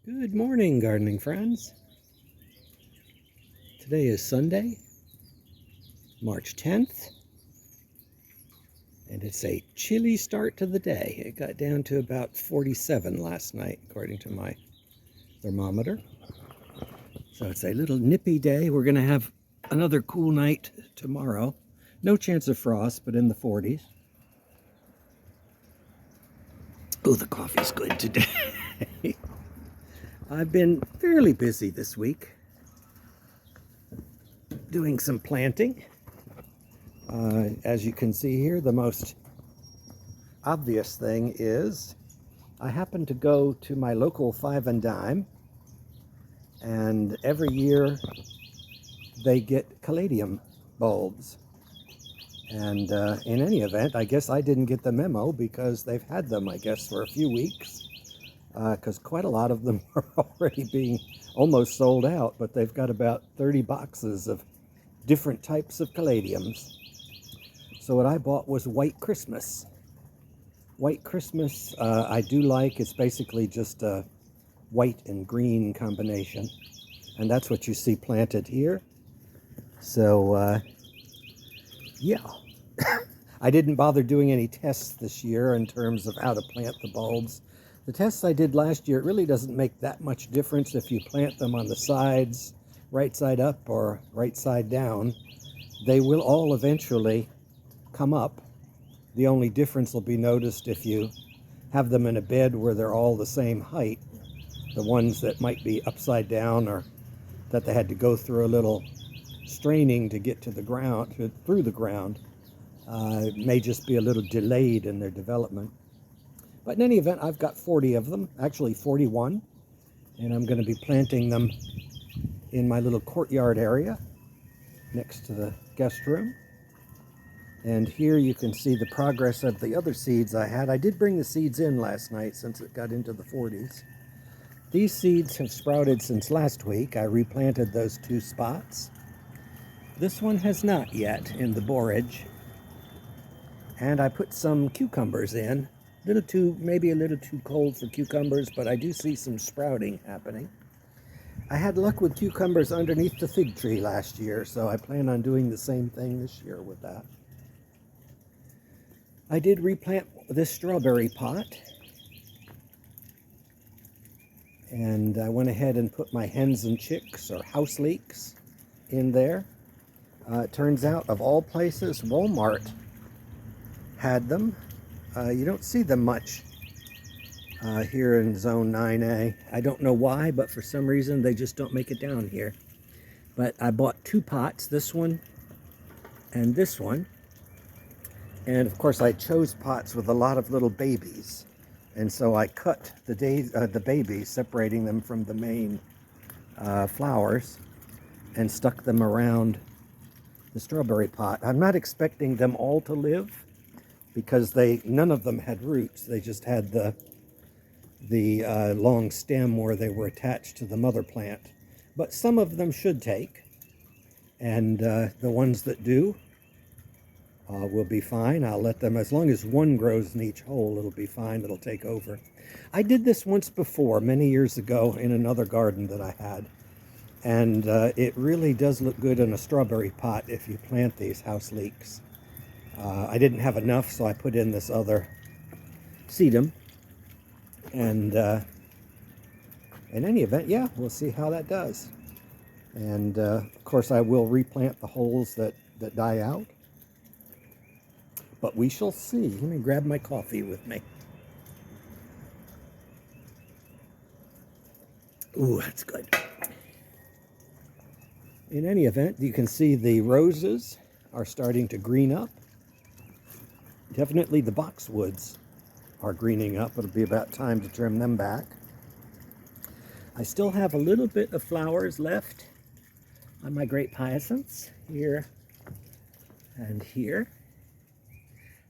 Good morning, gardening friends. Today is Sunday, March 10th, and it's a chilly start to the day. It got down to about 47 last night, according to my thermometer. So it's a little nippy day. We're going to have another cool night tomorrow. No chance of frost, but in the 40s. Oh, the coffee's good today. I've been fairly busy this week doing some planting. As you can see here, the most obvious thing is I happen to go to my local Five and Dime, and every year they get caladium bulbs. And in any event, I guess I didn't get the memo because they've had them, I guess, for a few weeks, because quite a lot of them are already being almost sold out, but they've got about 30 boxes of different types of caladiums. So what I bought was White Christmas. White Christmas I do like. It's basically just a white and green combination. And that's what you see planted here. So, yeah. I didn't bother doing any tests this year in terms of how to plant the bulbs. The tests I did last year, it really doesn't make that much difference if you plant them on the sides, right side up or right side down. They will all eventually come up. The only difference will be noticed if you have them in a bed where they're all the same height. The ones that might be upside down or that they had to go through a little straining to get to the ground, through the ground, may just be a little delayed in their development. But in any event, I've got 40 of them, actually 41, and I'm going to be planting them in my little courtyard area next to the guest room. And here you can see the progress of the other seeds I had. I did bring the seeds in last night since it got into the 40s. These seeds have sprouted since last week. I replanted those 2 spots. This one has not yet in the borage. And I put some cucumbers in. Maybe a little too cold for cucumbers, but I do see some sprouting happening. I had luck with cucumbers underneath the fig tree last year, so I plan on doing the same thing this year with that. I did replant this strawberry pot, and I went ahead and put my hens and chicks, or house leeks, in there. It turns out, of all places, Walmart had them. You don't see them much here in Zone 9A. I don't know why, but for some reason they just don't make it down here. But I bought 2 pots, this one and this one. And of course I chose pots with a lot of little babies. And so I cut the babies, separating them from the main flowers, and stuck them around the strawberry pot. I'm not expecting them all to live, because none of them had roots. They just had the long stem where they were attached to the mother plant. But some of them should take, and the ones that do will be fine. I'll let them, as long as one grows in each hole, it'll be fine. It'll take over. I did this once before, many years ago, in another garden that I had, and it really does look good in a strawberry pot if you plant these house leeks. I didn't have enough, so I put in this other sedum. And in any event, yeah, we'll see how that does. And of course, I will replant the holes that die out. But we shall see. Let me grab my coffee with me. Ooh, that's good. In any event, you can see the roses are starting to green up. Definitely the boxwoods are greening up. It'll be about time to trim them back. I still have a little bit of flowers left on my grape hyacinths here and here.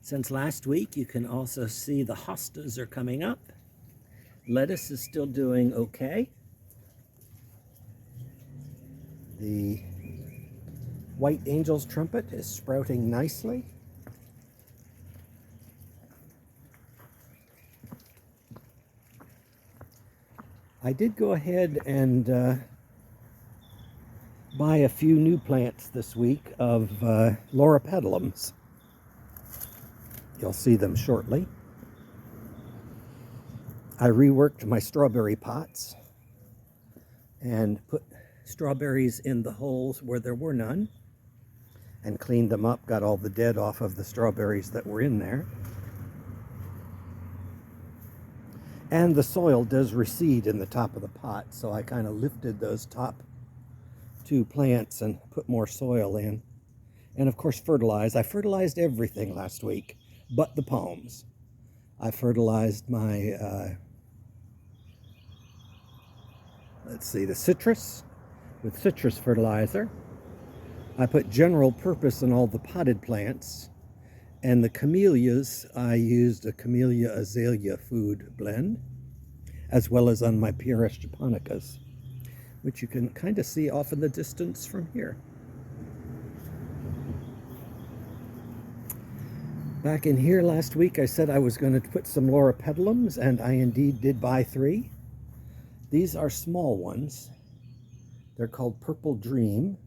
Since last week, you can also see the hostas are coming up. Lettuce is still doing okay. The white angel's trumpet is sprouting nicely. I did go ahead and buy a few new plants this week of loropetalums. You'll see them shortly. I reworked my strawberry pots and put strawberries in the holes where there were none and cleaned them up, got all the dead off of the strawberries that were in there. And the soil does recede in the top of the pot, so I kind of lifted those top two plants and put more soil in. And of course fertilize. I fertilized everything last week but the palms. I fertilized my the citrus with citrus fertilizer. I put general purpose in all the potted plants, and the camellias I used a camellia azalea food blend, as well as on my Pieris Japonicas, which you can kind of see off in the distance from here. Back in here last week I said I was going to put some loropetalums, and I indeed did buy 3. These are small ones. They're called Purple Dream,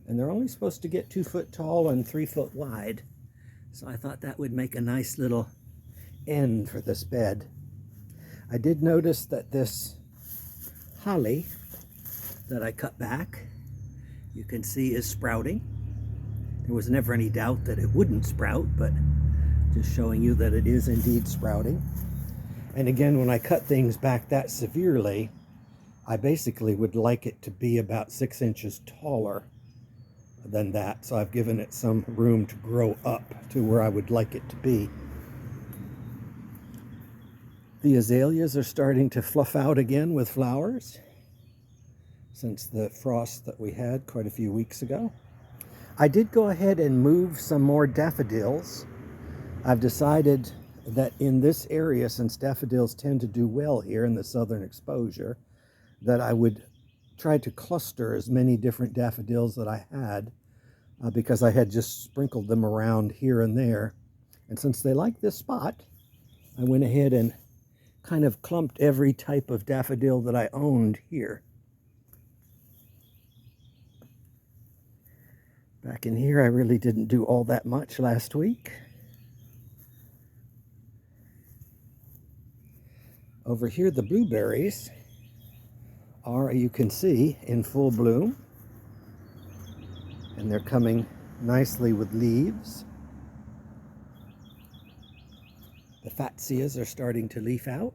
and they're only supposed to get 2 foot tall and 3 foot wide. So I thought that would make a nice little end for this bed. I did notice that this holly that I cut back, you can see is sprouting. There was never any doubt that it wouldn't sprout, but just showing you that it is indeed sprouting. And again, when I cut things back that severely, I basically would like it to be about 6 inches taller than that. So I've given it some room to grow up to where I would like it to be. The azaleas are starting to fluff out again with flowers since the frost that we had quite a few weeks ago. I did go ahead and move some more daffodils. I've decided that in this area, since daffodils tend to do well here in the southern exposure, that I would try to cluster as many different daffodils that I had, because I had just sprinkled them around here and there. And since they like this spot, I went ahead and kind of clumped every type of daffodil that I owned here. Back in here, I really didn't do all that much last week. Over here, the blueberries are, you can see, in full bloom. And they're coming nicely with leaves. The fatsias are starting to leaf out.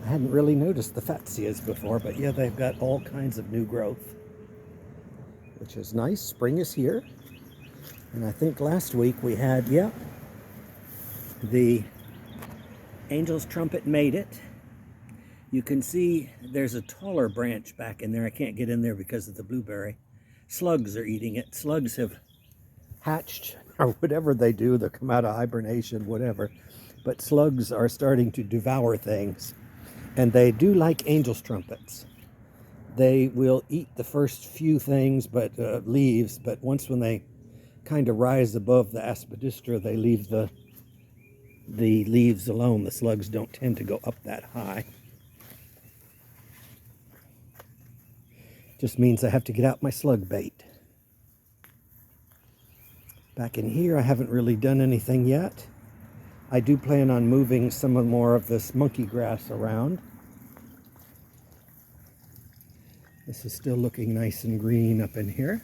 I hadn't really noticed the fatsias before, but yeah, they've got all kinds of new growth, which is nice. Spring is here. And I think last week we had, the angel's trumpet made it. You can see there's a taller branch back in there. I can't get in there because of the blueberry. Slugs are eating it. Slugs have hatched, or whatever they do. They come out of hibernation, whatever. But slugs are starting to devour things. And they do like angel's trumpets. They will eat the first few things, but leaves. But once when they kind of rise above the aspidistra, they leave the leaves alone. The slugs don't tend to go up that high. Just means I have to get out my slug bait. Back in here, I haven't really done anything yet. I do plan on moving some more of this monkey grass around. This is still looking nice and green up in here.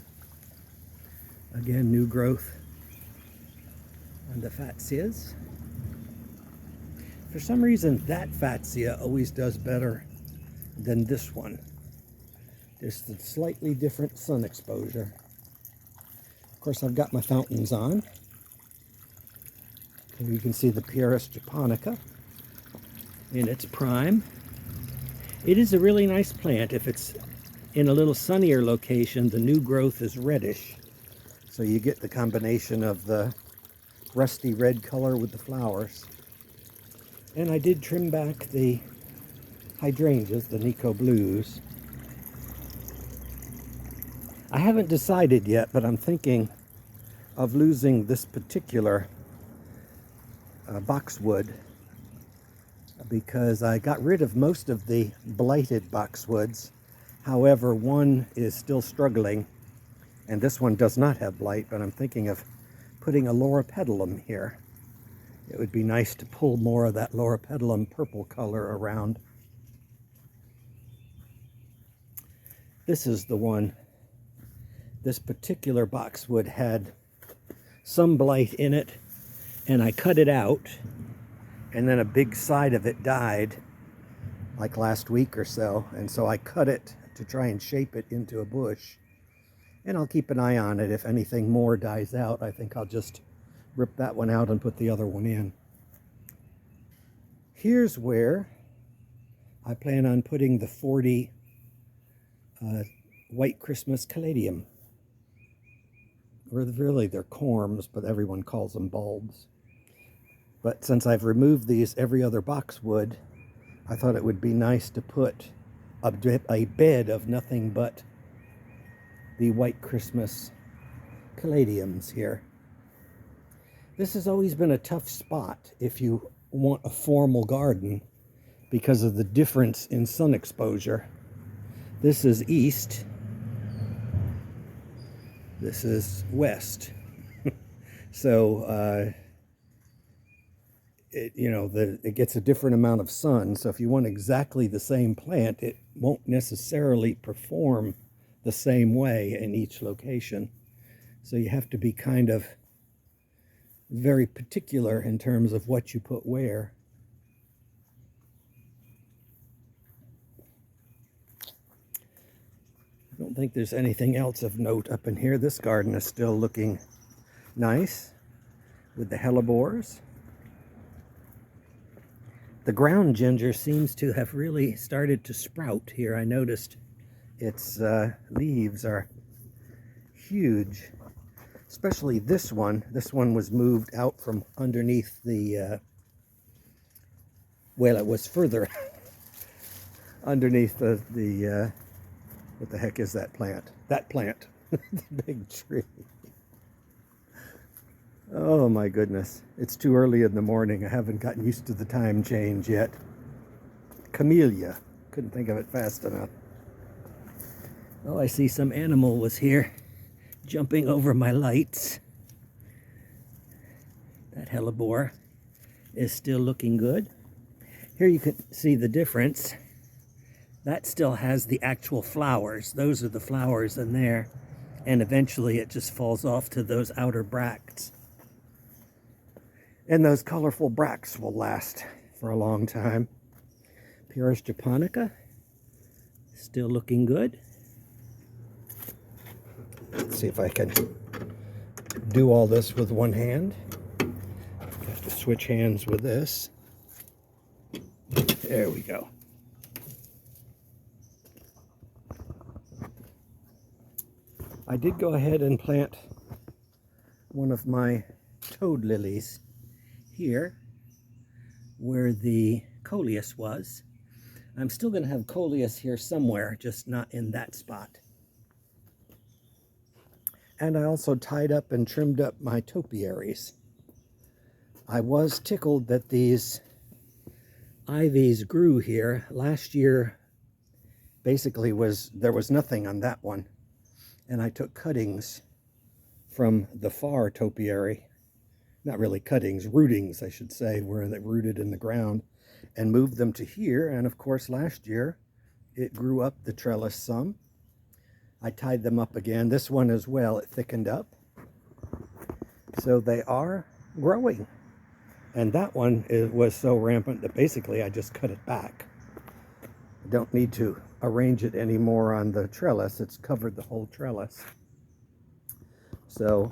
Again, new growth on the fatsias. For some reason, that fatsia always does better than this one. Just a slightly different sun exposure. Of course, I've got my fountains on. And you can see the Pieris Japonica in its prime. It is a really nice plant. If it's in a little sunnier location, the new growth is reddish. So you get the combination of the rusty red color with the flowers. And I did trim back the hydrangeas, the Nico Blues. I haven't decided yet, but I'm thinking of losing this particular boxwood because I got rid of most of the blighted boxwoods. However, one is still struggling, and this one does not have blight, but I'm thinking of putting a loropetalum here. It would be nice to pull more of that loropetalum purple color around. This is the one. This particular boxwood had some blight in it, and I cut it out, and then a big side of it died like last week or so, and so I cut it to try and shape it into a bush. And I'll keep an eye on it. If anything more dies out, I think I'll just rip that one out and put the other one in. Here's where I plan on putting the 40 White Christmas caladium. Or really they're corms, but everyone calls them bulbs. But since I've removed these every other boxwood, I thought it would be nice to put a bed of nothing but the White Christmas caladiums here. This has always been a tough spot if you want a formal garden because of the difference in sun exposure. This is east, this is west. So it gets a different amount of sun. So if you want exactly the same plant, it won't necessarily perform the same way in each location. So you have to be kind of very particular in terms of what you put where. I don't think there's anything else of note up in here. This garden is still looking nice with the hellebores. The ground ginger seems to have really started to sprout here. I noticed its leaves are huge, especially this one. This one was moved out from underneath the, well, it was further underneath the what the heck is that plant? That plant, the big tree. Oh my goodness, it's too early in the morning. I haven't gotten used to the time change yet. Camellia, couldn't think of it fast enough. Oh, I see some animal was here jumping over my lights. That hellebore is still looking good. Here you can see the difference. That still has the actual flowers. Those are the flowers in there. And eventually it just falls off to those outer bracts. And those colorful bracts will last for a long time. Pieris Japonica, still looking good. Let's see if I can do all this with one hand. I have to switch hands with this. There we go. I did go ahead and plant one of my toad lilies here where the coleus was. I'm still going to have coleus here somewhere, just not in that spot. And I also tied up and trimmed up my topiaries. I was tickled that these ivies grew here. Last year basically there was nothing on that one. And I took cuttings from the far topiary, not really cuttings, rootings I should say, where they rooted in the ground, and moved them to here. And of course last year it grew up the trellis some. I tied them up again. This one as well, it thickened up. So they are growing. And that one was so rampant that basically I just cut it back. I don't need to arrange it anymore on the trellis. It's covered the whole trellis. So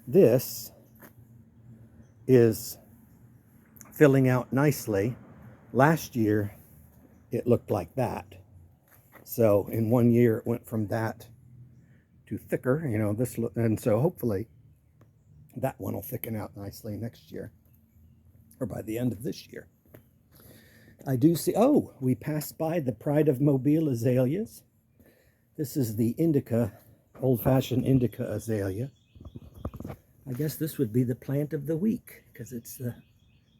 this is filling out nicely. Last year it looked like that. So in 1 year it went from that to thicker, and so hopefully that one will thicken out nicely next year, or by the end of this year. I do see, oh, we passed by the Pride of Mobile azaleas. This is the Indica, old-fashioned Indica azalea. I guess this would be the plant of the week, because it's the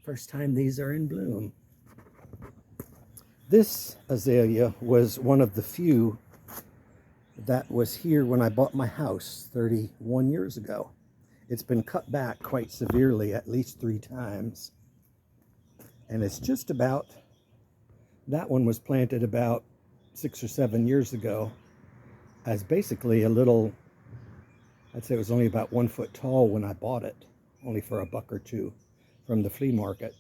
First time these are in bloom. This azalea was one of the few that was here when I bought my house 31 years ago. It's been cut back quite severely at least 3 times. And it's just about, that one was planted about 6 or 7 years ago as basically a little, I'd say it was only about 1 foot tall when I bought it, only for $1 or $2 from the flea market.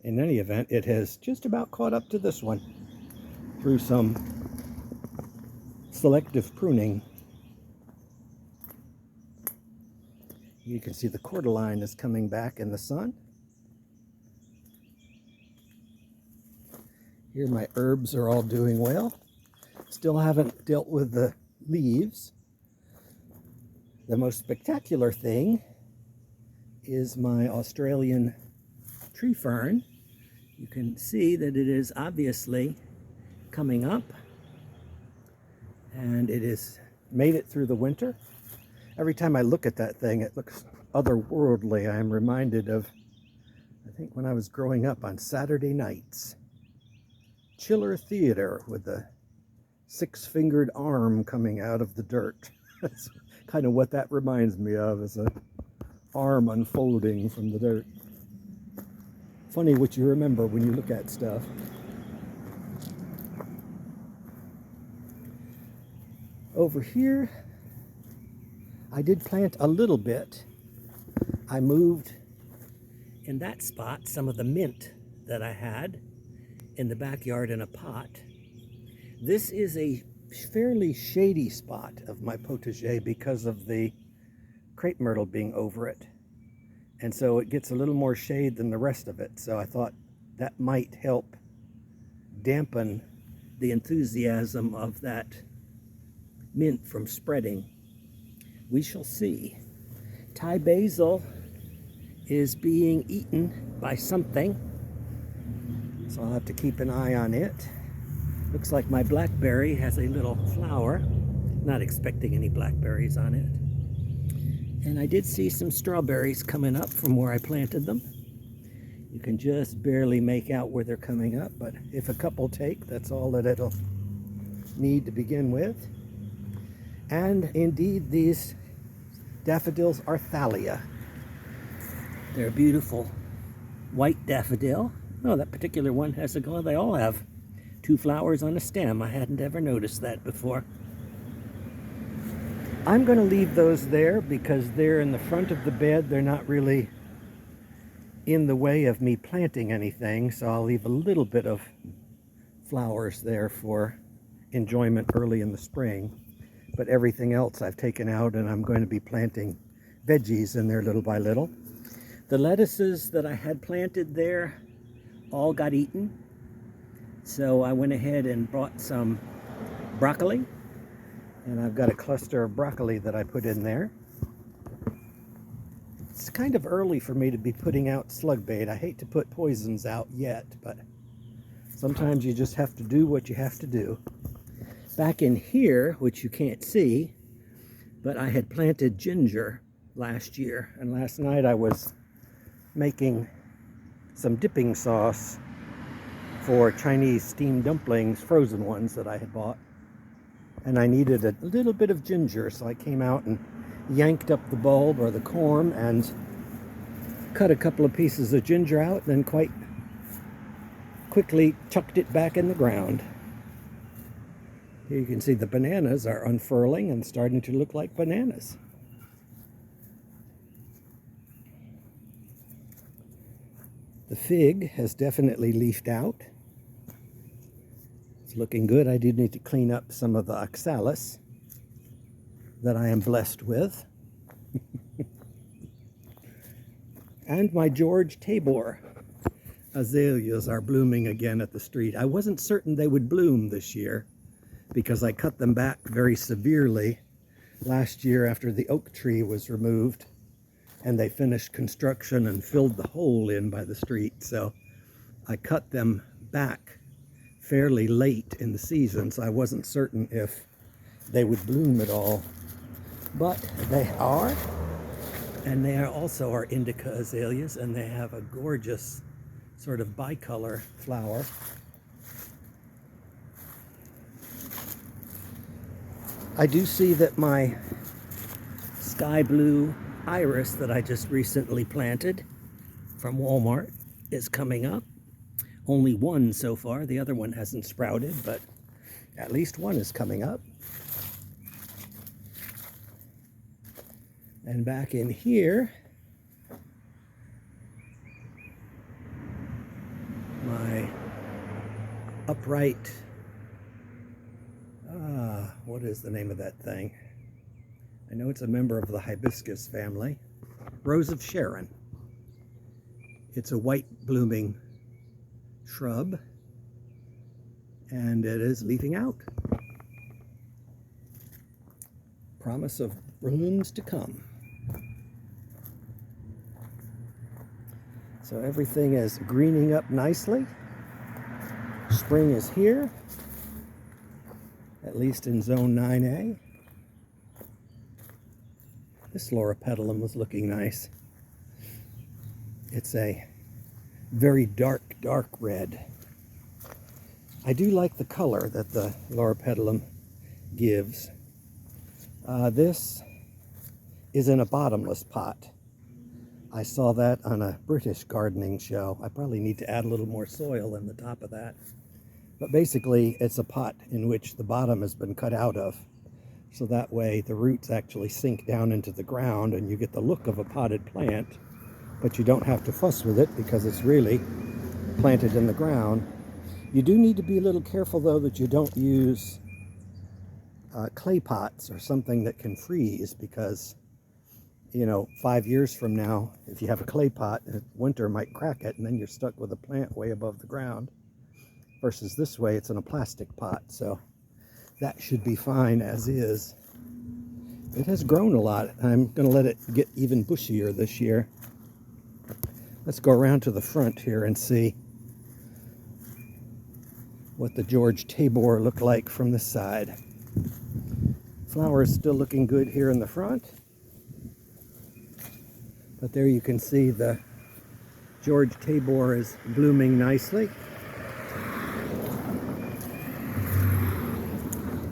In any event, it has just about caught up to this one through some selective pruning. You can see the cordyline is coming back in the sun. Here my herbs are all doing well. Still haven't dealt with the leaves. The most spectacular thing is my Australian tree fern. You can see that it is obviously coming up, and it has made it through the winter. Every time I look at that thing, it looks otherworldly. I am reminded of, I think when I was growing up on Saturday nights, Chiller Theater with the 6-fingered arm coming out of the dirt. That's kind of what that reminds me of, is an arm unfolding from the dirt. Funny what you remember when you look at stuff. Over here, I did plant a little bit. I moved in that spot some of the mint that I had in the backyard in a pot. This is a fairly shady spot of my potager because of the crepe myrtle being over it. And so it gets a little more shade than the rest of it. So I thought that might help dampen the enthusiasm of that mint from spreading. We shall see. Thai basil is being eaten by something, so I'll have to keep an eye on it. Looks like my blackberry has a little flower. Not expecting any blackberries on it. And I did see some strawberries coming up from where I planted them. You can just barely make out where they're coming up, but if a couple take, that's all that it'll need to begin with. And indeed, these daffodils are thalia. They're a beautiful white daffodil. Oh, that particular one has a glow. They all have 2 flowers on a stem. I hadn't ever noticed that before. I'm going to leave those there because they're in the front of the bed. They're not really in the way of me planting anything, so I'll leave a little bit of flowers there for enjoyment early in the spring. But everything else I've taken out, and I'm going to be planting veggies in there little by little. The lettuces that I had planted there all got eaten, so I went ahead and brought some broccoli. And I've got a cluster of broccoli that I put in there. It's kind of early for me to be putting out slug bait. I hate to put poisons out yet, but sometimes you just have to do what you have to do. Back in here, which you can't see, but I had planted ginger last year. And last night I was making some dipping sauce for Chinese steamed dumplings, frozen ones that I had bought. And I needed a little bit of ginger, so I came out and yanked up the bulb or the corm and cut a couple of pieces of ginger out, then quite quickly chucked it back in the ground. Here you can see the bananas are unfurling and starting to look like bananas. The fig has definitely leafed out. It's looking good. I do need to clean up some of the oxalis that I am blessed with. And my George Tabor azaleas are blooming again at the street. I wasn't certain they would bloom this year because I cut them back very severely last year after the oak tree was removed and they finished construction and filled the hole in by the street. So I cut them back fairly late in the season, so I wasn't certain if they would bloom at all. But they are. And they are also our Indica azaleas, and they have a gorgeous sort of bicolor flower. I do see that my sky blue iris that I just recently planted from Walmart is coming up. Only one so far. The other one hasn't sprouted, but at least one is coming up. And back in here, my upright, what is the name of that thing? I know it's a member of the hibiscus family. Rose of Sharon. It's a white blooming shrub, and it is leafing out. Promise of blooms to come. So everything is greening up nicely. Spring is here, at least in zone 9A. This loropetalum was looking nice. It's a very dark red. I do like the color that the loropetalum gives. This is in a bottomless pot. I saw that on a British gardening show. I probably need to add a little more soil in the top of that. But basically, it's a pot in which the bottom has been cut out of. So that way the roots actually sink down into the ground and you get the look of a potted plant, but you don't have to fuss with it because it's really planted in the ground. You do need to be a little careful though that you don't use clay pots or something that can freeze, because 5 years from now, if you have a clay pot, winter might crack it and then you're stuck with a plant way above the ground. Versus this way, it's in a plastic pot, so that should be fine as is. It has grown a lot. I'm going to let it get even bushier this year. Let's go around to the front here and see what the George Tabor look like from this side. Flower is still looking good here in the front. But there you can see the George Tabor is blooming nicely.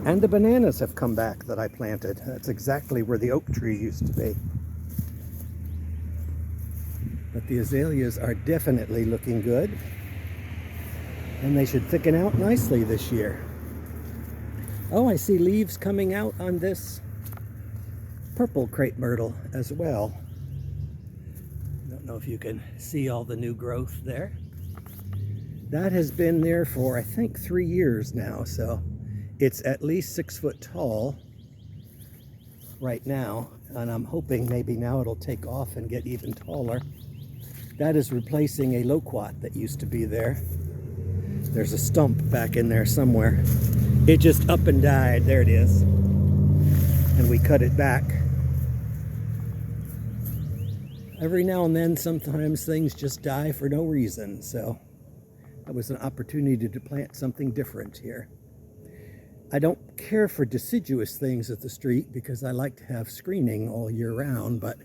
And the bananas have come back that I planted. That's exactly where the oak tree used to be. But the azaleas are definitely looking good. And they should thicken out nicely this year. Oh, I see leaves coming out on this purple crepe myrtle as well. Don't know if you can see all the new growth there. That has been there for, I think, 3 years now, so it's at least 6 foot tall right now, and I'm hoping maybe now it'll take off and get even taller. That is replacing a loquat that used to be there. There's a stump back in there somewhere. It just up and died. There it is. And we cut it back. Every now and then, sometimes things just die for no reason, so that was an opportunity to plant something different here. I don't care for deciduous things at the street because I like to have screening all year round, but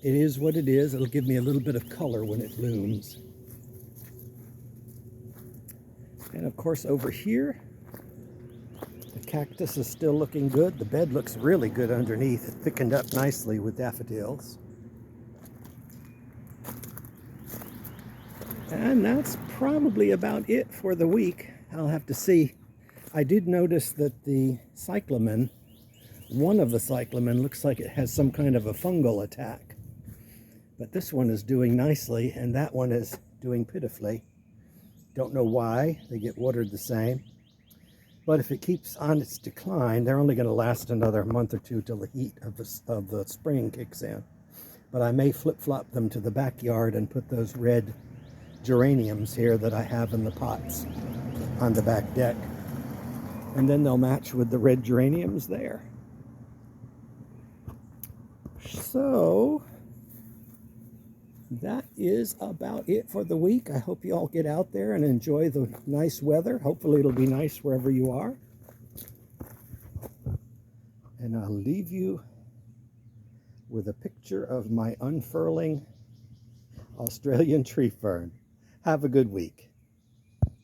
it is what it is. It'll give me a little bit of color when it blooms. And of course over here, the cactus is still looking good. The bed looks really good underneath. It thickened up nicely with daffodils. And that's probably about it for the week. I'll have to see. I did notice that the cyclamen, one of the cyclamen, looks like it has some kind of a fungal attack. But this one is doing nicely, and that one is doing pitifully. Don't know why. They get watered the same. But if it keeps on its decline, they're only going to last another month or two till the heat of the spring kicks in. But I may flip-flop them to the backyard and put those red geraniums here that I have in the pots on the back deck. And then they'll match with the red geraniums there. So that is about it for the week. I hope you all get out there and enjoy the nice weather. Hopefully it'll be nice wherever you are. And I'll leave you with a picture of my unfurling Australian tree fern. Have a good week.